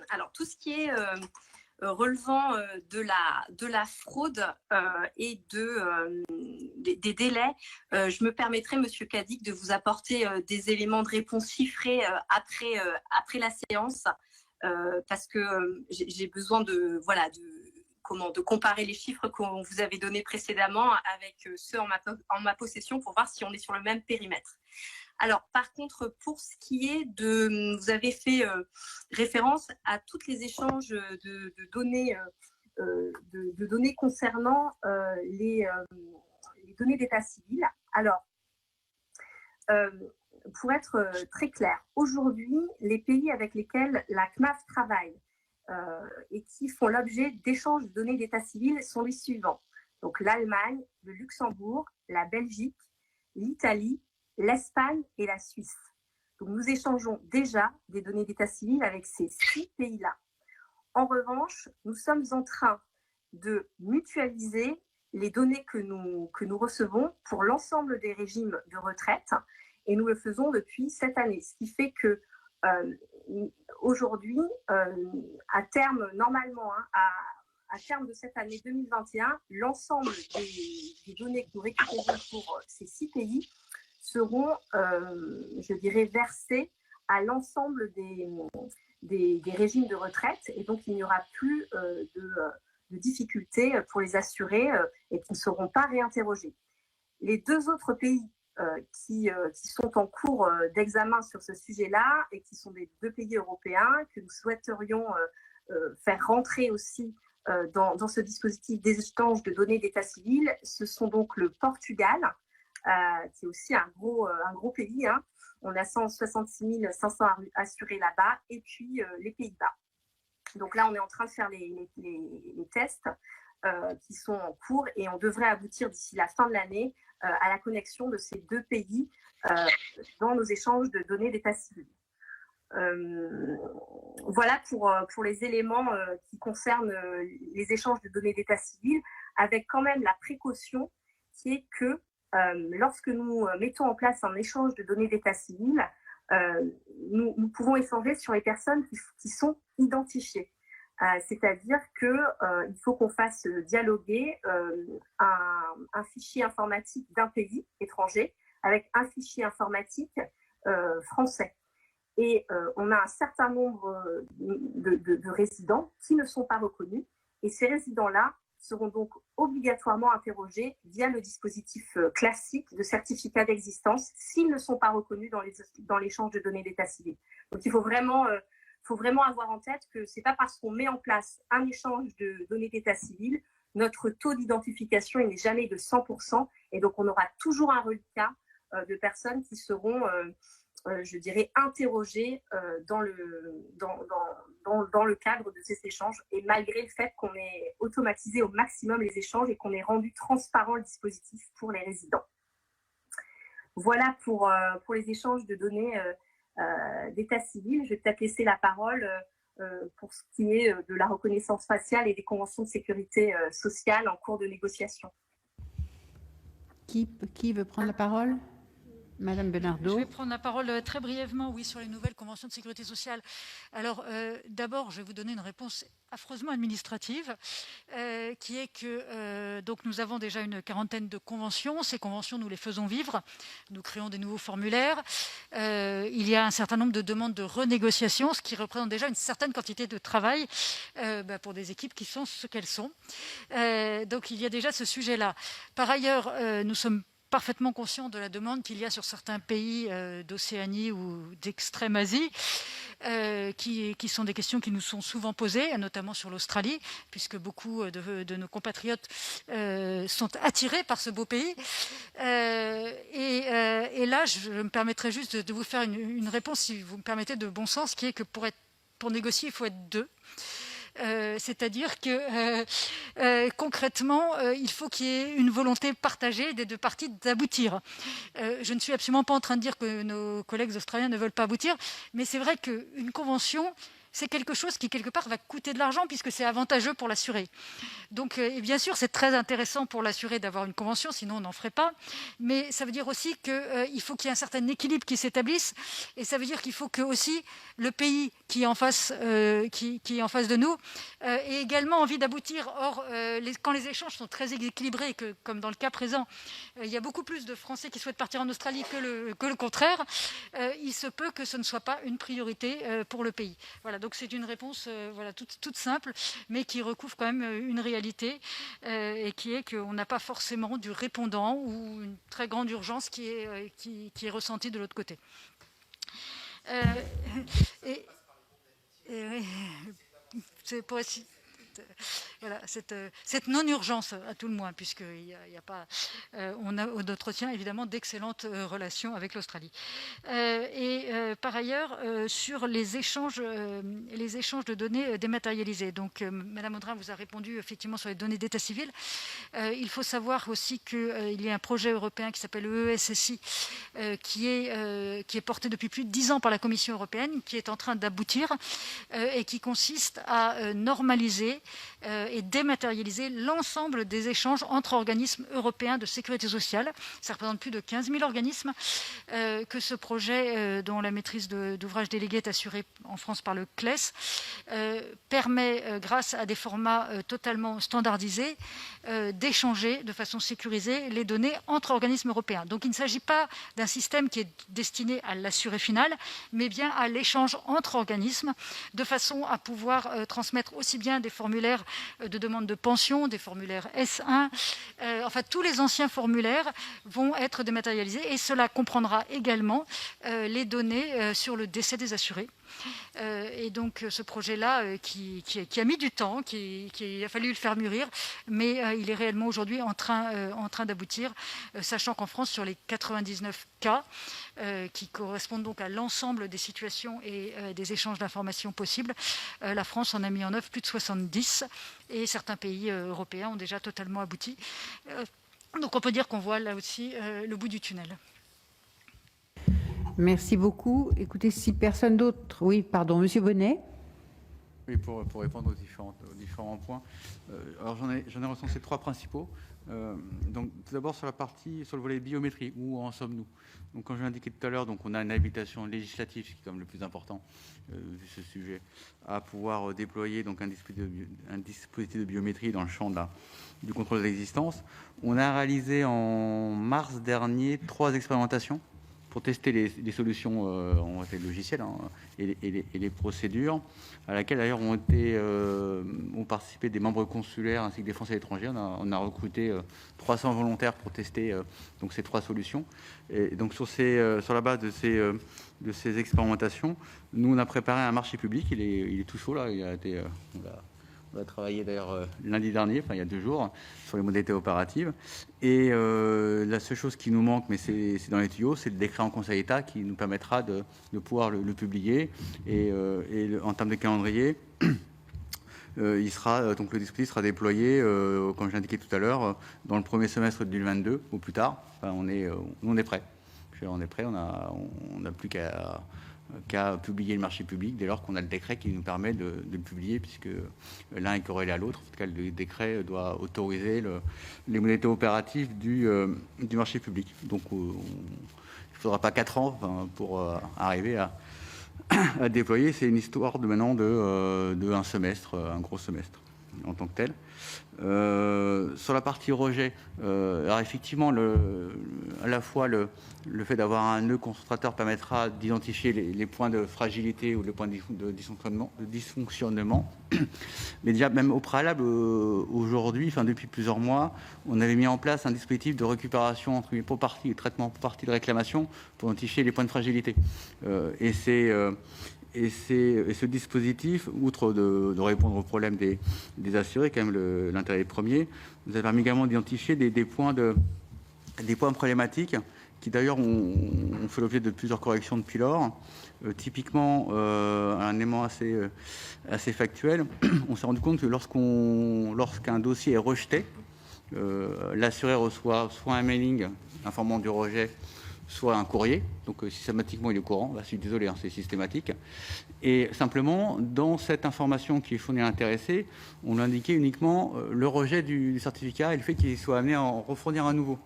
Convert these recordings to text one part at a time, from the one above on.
Alors, tout ce qui est relevant de la fraude et des délais, je me permettrai, Monsieur Cadic, de vous apporter des éléments de réponse chiffrés après la séance, parce que j'ai besoin de comparer les chiffres qu'on vous avait donnés précédemment avec ceux en ma possession pour voir si on est sur le même périmètre. Alors, par contre, pour ce qui est vous avez fait référence à tous les échanges de données, de données concernant les données d'état civil. Alors, pour être très clair, aujourd'hui, les pays avec lesquels la CNAF travaille et qui font l'objet d'échanges de données d'état civil sont les suivants. Donc, l'Allemagne, le Luxembourg, la Belgique, l'Italie, l'Espagne et la Suisse. Donc, nous échangeons déjà des données d'état civil avec ces 6 pays-là. En revanche, nous sommes en train de mutualiser les données que nous recevons pour l'ensemble des régimes de retraite, et nous le faisons depuis cette année. Ce qui fait que aujourd'hui, à terme, normalement, à terme de cette année 2021, l'ensemble des données que nous récupérons pour ces 6 pays seront, je dirais, versées à l'ensemble des régimes de retraite, et donc il n'y aura plus de difficultés pour les assurés et qui ne seront pas réinterrogés. Les 2 autres pays qui sont en cours d'examen sur ce sujet-là et qui sont des 2 pays européens que nous souhaiterions faire rentrer aussi dans ce dispositif d'échange de données d'état civil, ce sont donc le Portugal, qui est aussi un gros pays. Hein. On a 166 500 assurés là-bas, et puis les Pays-Bas. Donc là, on est en train de faire les tests qui sont en cours, et on devrait aboutir d'ici la fin de l'année à la connexion de ces 2 pays dans nos échanges de données d'état civil. Voilà pour les éléments qui concernent les échanges de données d'état civil, avec quand même la précaution qui est que lorsque nous mettons en place un échange de données d'état civil, nous pouvons échanger sur les personnes qui sont identifiées. C'est-à-dire qu'il faut qu'on fasse dialoguer un fichier informatique d'un pays étranger avec un fichier informatique français. Et on a un certain nombre de résidents qui ne sont pas reconnus, et ces résidents-là seront donc obligatoirement interrogés via le dispositif classique de certificat d'existence s'ils ne sont pas reconnus dans l'échange de données d'état civil. Donc il faut vraiment avoir en tête que ce n'est pas parce qu'on met en place un échange de données d'état civil, notre taux d'identification n'est jamais de 100%, et donc on aura toujours un reliquat de personnes qui seront, je dirais, interrogées dans le cadre de ces échanges, et malgré le fait qu'on ait automatisé au maximum les échanges et qu'on ait rendu transparent le dispositif pour les résidents. Voilà pour les échanges de données d'état civil. Je vais peut-être laisser la parole pour ce qui est de la reconnaissance faciale et des conventions de sécurité sociale en cours de négociation. Qui veut prendre la parole ? Madame Benardo. Je vais prendre la parole très brièvement, oui, sur les nouvelles conventions de sécurité sociale. Alors, d'abord, je vais vous donner une réponse affreusement administrative, qui est que donc nous avons déjà une quarantaine de conventions. Ces conventions, nous les faisons vivre. Nous créons des nouveaux formulaires. Il y a un certain nombre de demandes de renégociation, ce qui représente déjà une certaine quantité de travail pour des équipes qui sont ce qu'elles sont. Donc, il y a déjà ce sujet-là. Par ailleurs, nous sommes parfaitement conscient de la demande qu'il y a sur certains pays d'Océanie ou d'Extrême-Asie, qui sont des questions qui nous sont souvent posées, notamment sur l'Australie, puisque beaucoup de nos compatriotes sont attirés par ce beau pays. Et là, je me permettrai juste de vous faire une réponse, si vous me permettez, de bon sens, qui est que pour négocier, il faut être 2. C'est-à-dire que concrètement, il faut qu'il y ait une volonté partagée des 2 parties d'aboutir. Je ne suis absolument pas en train de dire que nos collègues australiens ne veulent pas aboutir, mais c'est vrai qu'une convention, c'est quelque chose qui, quelque part, va coûter de l'argent puisque c'est avantageux pour l'assuré. Donc, et bien sûr, c'est très intéressant pour l'assuré d'avoir une convention, sinon on n'en ferait pas. Mais ça veut dire aussi qu'il faut qu'il y ait un certain équilibre qui s'établisse. Et ça veut dire qu'il faut que aussi le pays qui est en face, qui est en face de nous ait également envie d'aboutir. Or, quand les échanges sont très équilibrés, comme dans le cas présent, il y a beaucoup plus de Français qui souhaitent partir en Australie que le contraire, il se peut que ce ne soit pas une priorité pour le pays. Voilà, donc c'est une réponse toute simple, mais qui recouvre quand même une réalité, et qui est qu'on n'a pas forcément du répondant ou une très grande urgence qui est ressentie de l'autre côté. Oui, c'est pour essayer. Voilà, cette non-urgence à tout le moins, puisqu'il y a pas, on entretient évidemment d'excellentes relations avec l'Australie. Par ailleurs, sur les échanges de données dématérialisées, donc Madame Audrin vous a répondu effectivement sur les données d'état civil. Il faut savoir aussi qu'il y a un projet européen qui s'appelle EESSI, qui est porté depuis plus de 10 ans par la Commission européenne, qui est en train d'aboutir et qui consiste à normaliser et dématérialiser l'ensemble des échanges entre organismes européens de sécurité sociale. Ça représente plus de 15 000 organismes que ce projet, dont la maîtrise d'ouvrage délégué est assurée en France par le CLES, permet, grâce à des formats totalement standardisés, d'échanger de façon sécurisée les données entre organismes européens. Donc il ne s'agit pas d'un système qui est destiné à l'assuré final, mais bien à l'échange entre organismes, de façon à pouvoir transmettre aussi bien des formulaires de demande de pension, des formulaires S1, enfin tous les anciens formulaires vont être dématérialisés, et cela comprendra également les données sur le décès des assurés. Et donc ce projet-là, qui a mis du temps, qui a fallu le faire mûrir, mais il est réellement aujourd'hui en train d'aboutir, sachant qu'en France, sur les 99 cas qui correspondent donc à l'ensemble des situations et des échanges d'informations possibles, la France en a mis en œuvre plus de 70, et certains pays européens ont déjà totalement abouti. Donc on peut dire qu'on voit là aussi le bout du tunnel. Merci beaucoup. Écoutez, si personne d'autre... Oui, pardon, Monsieur Bonnet. Oui, pour répondre aux différents points. Alors j'en ai recensé 3 principaux. Donc tout d'abord sur le volet biométrie, où en sommes-nous? Donc comme je l'ai indiqué tout à l'heure, donc on a une habilitation législative, ce qui est comme le plus important vu ce sujet, à pouvoir déployer donc un dispositif de biométrie dans le champ du contrôle de l'existence. On a réalisé en mars dernier 3 expérimentations pour tester les solutions en logiciel et les procédures, à laquelle d'ailleurs ont participé des membres consulaires ainsi que des Français à l'étranger. On a recruté 300 volontaires pour tester donc ces 3 solutions. Et donc sur la base de ces expérimentations, nous on a préparé un marché public. Il est tout chaud là. On a travaillé d'ailleurs lundi dernier, enfin il y a 2 jours, sur les modalités opératives. Et la seule chose qui nous manque, mais c'est dans les tuyaux, c'est le décret en Conseil d'État qui nous permettra de pouvoir le publier. Et en termes de calendrier, le dispositif sera déployé, comme j'ai indiqué tout à l'heure, dans le premier semestre de 2022 ou plus tard. Enfin, on est prêt. On est prêt. On n'a plus qu'à publier le marché public dès lors qu'on a le décret qui nous permet de le publier, puisque l'un est corrélé à l'autre. En tout cas, le décret doit autoriser les modalités opératives du marché public. Donc, il ne faudra pas 4 ans pour arriver à déployer. C'est une histoire de un semestre, un gros semestre en tant que tel. Sur la partie rejet, alors effectivement, à la fois le fait d'avoir un nœud concentrateur permettra d'identifier les points de fragilité ou les points de dysfonctionnement. Mais déjà, même au préalable, aujourd'hui, depuis plusieurs mois, on avait mis en place un dispositif de récupération pour partie, de traitement pour partie de réclamation, pour identifier les points de fragilité. Et ce dispositif, outre de répondre aux problèmes des assurés, quand même l'intérêt premier, nous a permis également d'identifier des points problématiques qui d'ailleurs ont fait l'objet de plusieurs corrections depuis lors. Typiquement, un élément assez factuel, on s'est rendu compte que lorsqu'un dossier est rejeté, l'assuré reçoit soit un mailing informant du rejet, soit un courrier. Donc systématiquement, il est au courant. Là, je suis désolé, hein, c'est systématique. Et simplement, dans cette information qui est fournie à l'intéressé, on indiquait uniquement le rejet du certificat et le fait qu'il soit amené à en refournir un nouveau,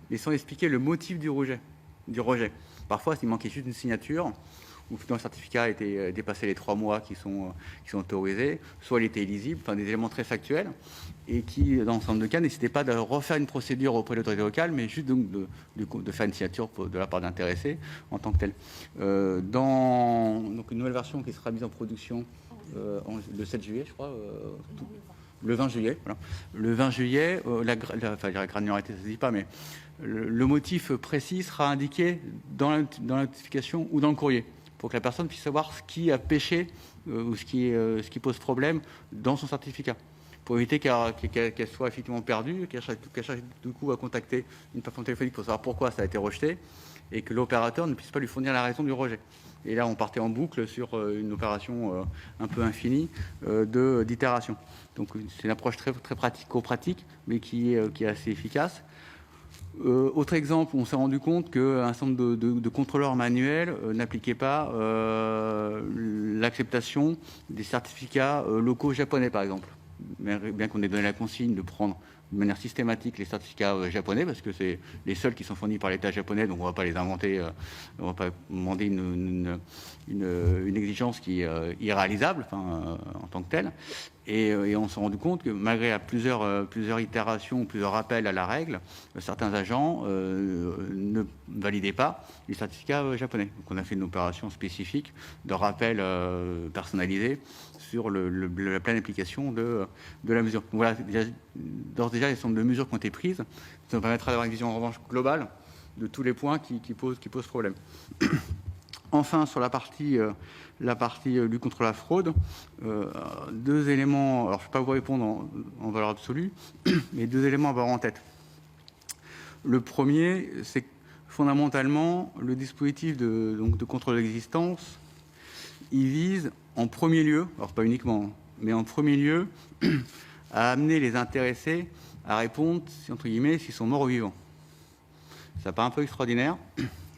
et sans expliquer le motif du rejet. Parfois, il manquait juste une signature, ou plutôt un certificat a été dépassé les 3 mois qui sont autorisés, soit il était illisible, enfin des éléments très factuels, et qui, dans l'ensemble de cas, n'hésitaient pas de refaire une procédure auprès de l'autorité locale, mais juste donc de faire une signature de la part d'intéressés en tant que tel. Donc une nouvelle version qui sera mise en production le 7 juillet, je crois, le 20 juillet. Voilà. Le 20 juillet, la granularité, ça ne se dit pas, mais le motif précis sera indiqué dans la notification ou dans le courrier, pour que la personne puisse savoir ce qui a péché ou ce qui pose problème dans son certificat, pour éviter qu'elle soit effectivement perdue, qu'elle cherche du coup à contacter une plateforme téléphonique pour savoir pourquoi ça a été rejeté, et que l'opérateur ne puisse pas lui fournir la raison du rejet. Et là, on partait en boucle sur une opération un peu infinie d'itération. Donc, c'est une approche très, très pratico-pratique, mais qui est assez efficace. Autre exemple, on s'est rendu compte qu'un certain nombre de contrôleurs manuels n'appliquaient pas l'acceptation des certificats locaux japonais, par exemple. Bien qu'on ait donné la consigne de prendre de manière systématique les certificats japonais, parce que c'est les seuls qui sont fournis par l'État japonais, donc on ne va pas les inventer, on ne va pas demander une exigence qui est irréalisable en tant que telle. Et on s'est rendu compte que malgré plusieurs itérations, plusieurs rappels à la règle, certains agents ne validaient pas les certificats japonais. Donc on a fait une opération spécifique de rappel personnalisé sur la pleine application de la mesure. Donc voilà, d'ores et déjà, il y a un certain nombre de mesures qui ont été prises. Ça nous permettra d'avoir une vision en revanche globale de tous les points qui posent problème. Enfin, sur la partie lutte contre la fraude, 2 éléments, alors je ne vais pas vous répondre en valeur absolue, mais 2 éléments à avoir en tête. Le premier, c'est que fondamentalement, le dispositif de contrôle d'existence, il vise en premier lieu, alors pas uniquement, mais en premier lieu, à amener les intéressés à répondre, entre guillemets, s'ils sont morts ou vivants. Ça paraît un peu extraordinaire,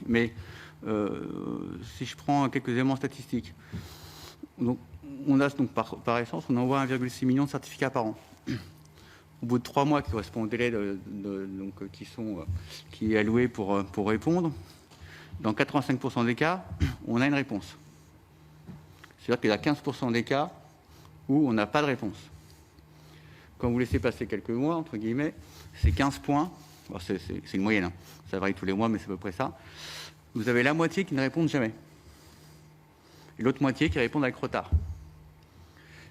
mais si je prends quelques éléments statistiques, donc, on a donc par essence, on envoie 1,6 million de certificats par an. Au bout de 3 mois, qui correspond au délai qui est alloué pour répondre, dans 85% des cas, on a une réponse. C'est-à-dire qu'il y a 15% des cas où on n'a pas de réponse. Quand vous laissez passer quelques mois, entre guillemets, c'est 15 points. Bon, c'est une moyenne, hein. Ça varie tous les mois, mais c'est à peu près ça. Vous avez la moitié qui ne répondent jamais. Et l'autre moitié qui répondent avec retard.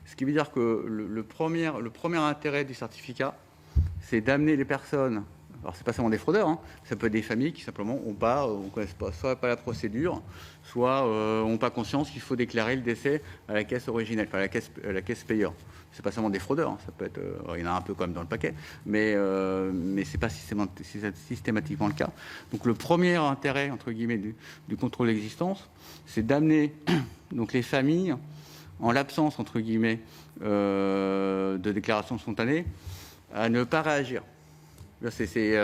Ce qui veut dire que le premier intérêt du certificat, c'est d'amener les personnes, alors c'est pas seulement des fraudeurs, hein, ça peut être des familles qui simplement on ne connaissent pas, soit pas la procédure, soit n'ont pas conscience qu'il faut déclarer le décès à la caisse originelle, enfin à la caisse payeur. C'est pas seulement des fraudeurs, hein, ça peut être, il y en a un peu quand même dans le paquet, mais c'est pas systématiquement le cas. Donc le premier intérêt entre guillemets du contrôle d'existence, c'est d'amener donc les familles, en l'absence entre guillemets de déclaration spontanée, à ne pas réagir. C'est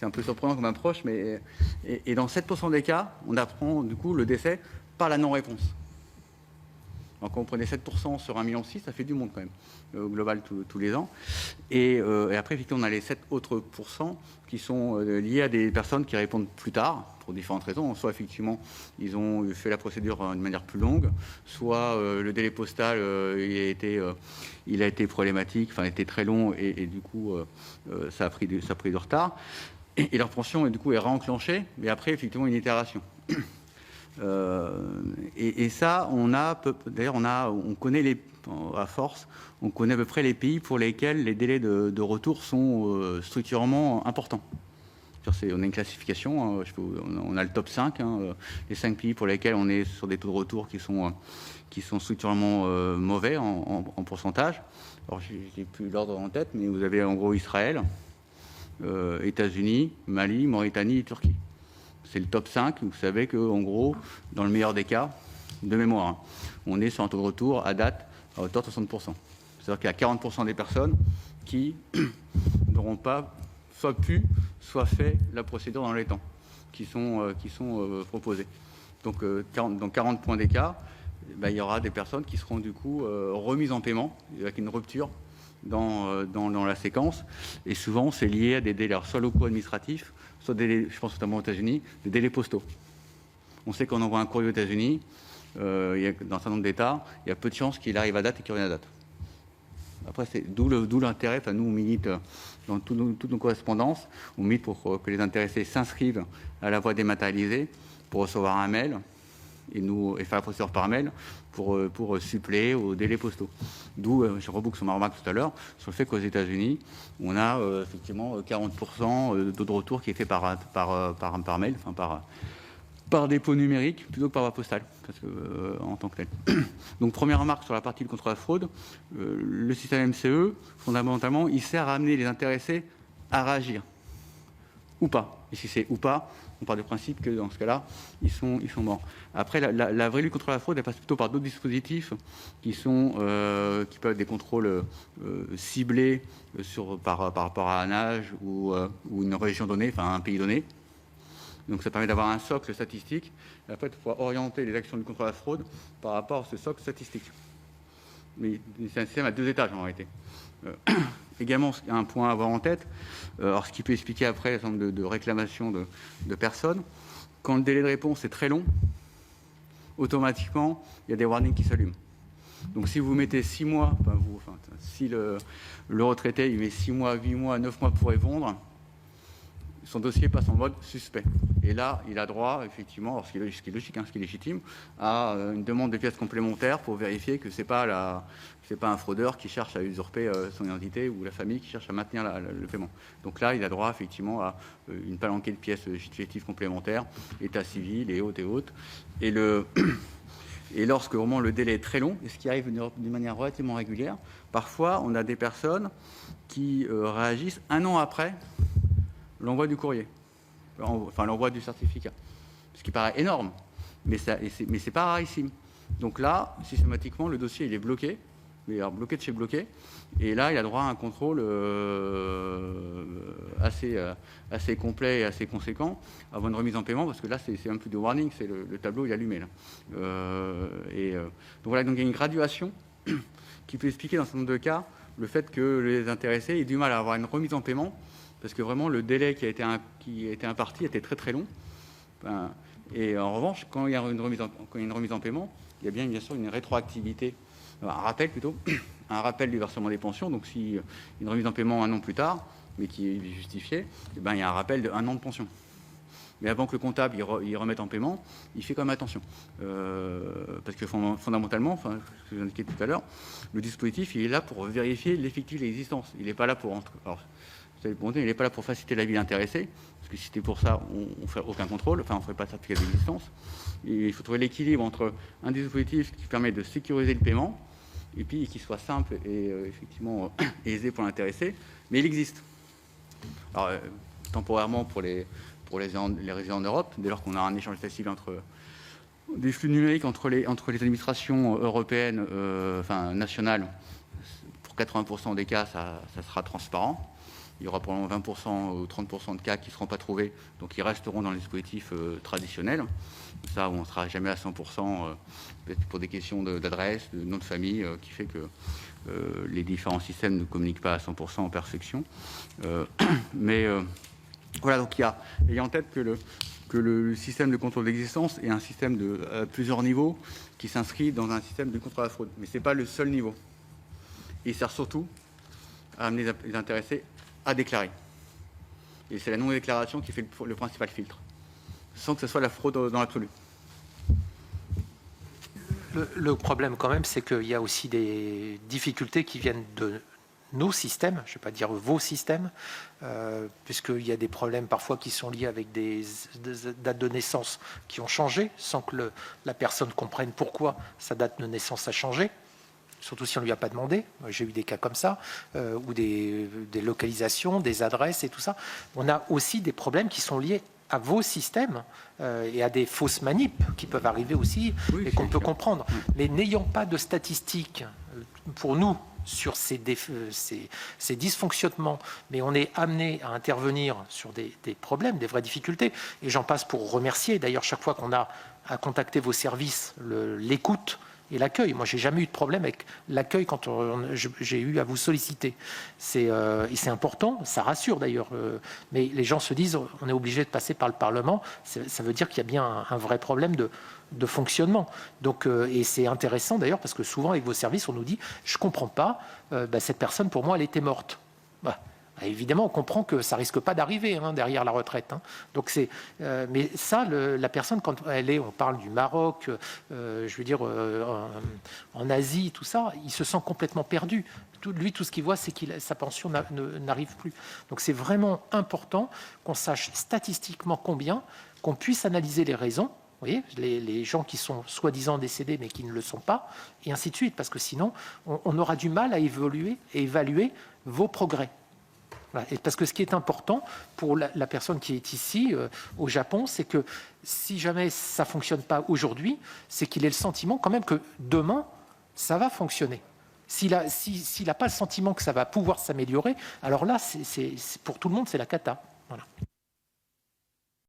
un peu surprenant comme approche, mais et dans 7% des cas, on apprend du coup le décès par la non-réponse. Donc quand vous prenez 7% sur 1,6 million, ça fait du monde quand même, au global tous les ans. Et après, effectivement, on a les 7 autres pourcents qui sont liés à des personnes qui répondent plus tard, pour différentes raisons. Soit effectivement, ils ont fait la procédure de manière plus longue, soit le délai postal il a été problématique, enfin, il a été très long, et du coup, ça a pris du retard. Et leur pension, du coup, est réenclenchée, mais après, effectivement, une itération. Et ça, on connaît à force, on connaît à peu près les pays pour lesquels les délais de retour sont structurellement importants. On a une classification, on a le top 5, les 5 pays pour lesquels on est sur des taux de retour qui sont structurellement mauvais en pourcentage. Alors, je n'ai plus l'ordre en tête, mais vous avez en gros Israël, États-Unis, Mali, Mauritanie et Turquie. C'est le top 5. Vous savez qu'en gros, dans le meilleur des cas, de mémoire, on est sur un taux de retour à date à hauteur de 60%. C'est-à-dire qu'il y a 40% des personnes qui n'auront pas soit pu, soit fait la procédure dans les temps. qui sont proposés. Donc, dans 40 points d'écart, il y aura des personnes qui seront du coup remises en paiement avec une rupture dans la séquence. Et souvent, c'est lié à des délais, soit locaux administratifs, soit des délais, je pense notamment aux États-Unis, des délais postaux. On sait qu'on envoie un courrier aux États-Unis, dans un certain nombre d'États, il y a peu de chances qu'il arrive à date et qu'il revienne à date. Après, c'est d'où l'intérêt. Enfin, nous, on milite dans toutes nos correspondances, on milite pour que les intéressés s'inscrivent à la voie dématérialisée pour recevoir un mail et faire la procédure par mail pour suppléer aux délais postaux. D'où, je reboucle sur ma remarque tout à l'heure, sur le fait qu'aux États-Unis, on a effectivement 40% de retour qui est fait par mail, enfin par dépôt numérique plutôt que par voie postale, parce que, en tant que tel. Donc, première remarque sur la partie de contre la fraude, le système MCE, fondamentalement, il sert à amener les intéressés à réagir, ou pas. Et si c'est ou pas, on part du principe que dans ce cas-là, ils sont morts. Après, la vraie lutte contre la fraude, elle passe plutôt par d'autres dispositifs qui peuvent être des contrôles ciblés par rapport à un âge ou une région donnée, enfin un pays donné. Donc ça permet d'avoir un socle statistique et après de pouvoir orienter les actions de contre la fraude par rapport à ce socle statistique. Mais c'est un système à 2 étages en réalité. Également, un point à avoir en tête, alors ce qui peut expliquer après un certain nombre de réclamations de personnes, quand le délai de réponse est très long, automatiquement, il y a des warnings qui s'allument. Donc si vous mettez 6 mois, si le retraité il met 6 mois, 8 mois, 9 mois pour répondre, son dossier passe en mode suspect. Et là, il a droit, effectivement, ce qui est logique, ce qui est légitime, à une demande de pièces complémentaires pour vérifier que ce n'est pas un fraudeur qui cherche à usurper son identité ou la famille qui cherche à maintenir le paiement. Donc là, il a droit, effectivement, à une palanquée de pièces justificatives complémentaires, état civil et autres. Et lorsque vraiment le délai est très long, et ce qui arrive d'une manière relativement régulière, parfois, on a des personnes qui réagissent 1 an après l'envoi du courrier, enfin l'envoi du certificat, ce qui paraît énorme, mais c'est pas rarissime. Donc là, systématiquement, le dossier il est bloqué, mais alors bloqué de chez bloqué, et là il a droit à un contrôle assez complet et assez conséquent avant une remise en paiement, parce que là c'est un peu de warning, c'est le tableau il est allumé là. Donc voilà, donc il y a une graduation qui peut expliquer dans un certain nombre de cas le fait que les intéressés aient du mal à avoir une remise en paiement, parce que vraiment le délai qui a été imparti était très très long. Et en revanche, quand il y a une remise en paiement, il y a bien sûr une rétroactivité, un rappel du versement des pensions. Donc si une remise en paiement 1 an plus tard, mais qui est justifiée, il y a un rappel d'1 an de pension. Mais avant que le comptable il remette en paiement, il fait quand même attention. Parce que fondamentalement, ce que j'ai indiqué tout à l'heure, le dispositif il est là pour vérifier l'effectif de l'existence. Il n'est pas là pour... il n'est pas là pour faciliter la vie de l'intéressé, parce que si c'était pour ça, on ne ferait aucun contrôle, on ne ferait pas de certificat d'existence. Et il faut trouver l'équilibre entre un dispositif qui permet de sécuriser le paiement, et puis qui soit simple et effectivement aisé pour l'intéressé, mais il existe. Alors, temporairement pour les résidents en Europe, dès lors qu'on a un échange facile entre des flux numériques entre les administrations européennes, nationales, pour 80% des cas, ça sera transparent. Il y aura probablement 20% ou 30% de cas qui ne seront pas trouvés, donc ils resteront dans les dispositifs traditionnels. Ça, on ne sera jamais à 100%, peut-être pour des questions d'adresse, de nom de famille, qui fait que les différents systèmes ne communiquent pas à 100% en perfection. Voilà, donc ayez en tête que le système de contrôle d'existence est un système de plusieurs niveaux qui s'inscrit dans un système de contrôle à la fraude. Mais ce n'est pas le seul niveau. Il sert surtout à amener les intéressés à déclarer. Et c'est la non-déclaration qui fait le principal filtre, sans que ce soit la fraude dans l'absolu. Le problème quand même, c'est qu'il y a aussi des difficultés qui viennent de nos systèmes, je ne vais pas dire vos systèmes, puisqu'il y a des problèmes parfois qui sont liés avec des dates de naissance qui ont changé, sans que la personne comprenne pourquoi sa date de naissance a changé. Surtout si on ne lui a pas demandé. J'ai eu des cas comme ça, ou des localisations, des adresses et tout ça. On a aussi des problèmes qui sont liés à vos systèmes et à des fausses manips qui peuvent arriver aussi et qu'on peut comprendre. Mais n'ayant pas de statistiques pour nous sur ces dysfonctionnements, mais on est amené à intervenir sur des problèmes, des vraies difficultés. Et j'en passe pour remercier. D'ailleurs, chaque fois qu'on a à contacter vos services, l'écoute et l'accueil. Moi, j'ai jamais eu de problème avec l'accueil quand j'ai eu à vous solliciter. Et c'est important, ça rassure d'ailleurs. Mais les gens se disent, on est obligé de passer par le Parlement. Ça veut dire qu'il y a bien un vrai problème de fonctionnement. Donc, et c'est intéressant d'ailleurs parce que souvent avec vos services, on nous dit, je comprends pas, cette personne pour moi, elle était morte. Bah, évidemment, on comprend que ça risque pas d'arriver derrière la retraite. Donc mais ça, la personne quand elle est, on parle du Maroc, je veux dire en Asie, tout ça, il se sent complètement perdu. Lui, tout ce qu'il voit, c'est que sa pension n'arrive plus. Donc c'est vraiment important qu'on sache statistiquement combien, qu'on puisse analyser les raisons. Vous voyez, les gens qui sont soi-disant décédés mais qui ne le sont pas, et ainsi de suite, parce que sinon, on aura du mal à évaluer vos progrès. Voilà. Et parce que ce qui est important pour la personne qui est ici, au Japon, c'est que si jamais ça ne fonctionne pas aujourd'hui, c'est qu'il ait le sentiment quand même que demain, ça va fonctionner. S'il n'a pas le sentiment que ça va pouvoir s'améliorer, alors là, pour tout le monde, c'est la cata. Voilà.